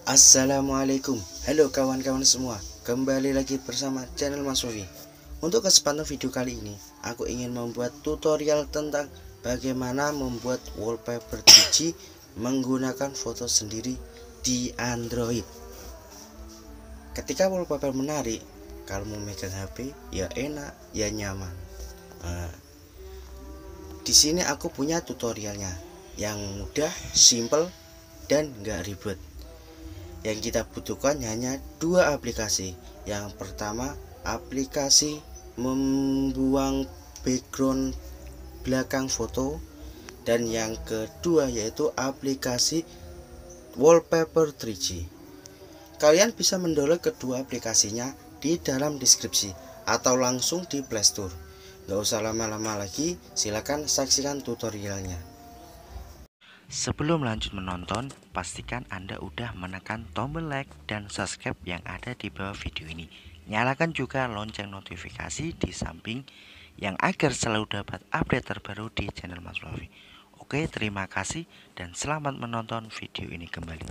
Assalamualaikum, halo kawan-kawan semua. Kembali lagi bersama channel Mas WAFI. Untuk kesempatan video kali ini, aku ingin membuat tutorial tentang bagaimana membuat wallpaper 3G menggunakan foto sendiri di Android. Ketika wallpaper menarik, kalau mau megang HP ya enak, ya nyaman. Di sini aku punya tutorialnya yang mudah, simpel, dan nggak ribet. Yang kita butuhkan hanya dua aplikasi. Yang pertama, aplikasi membuang background belakang foto, dan yang kedua yaitu aplikasi wallpaper 3G. Kalian bisa mendownload kedua aplikasinya di dalam deskripsi atau langsung di Play Store. Gak usah lama-lama lagi, silakan saksikan tutorialnya. Sebelum lanjut menonton, pastikan Anda udah menekan tombol like dan subscribe yang ada di bawah video ini. Nyalakan juga lonceng notifikasi di samping yang agar selalu dapat update terbaru di channel Mas WAFI. Oke, terima kasih dan selamat menonton video ini kembali.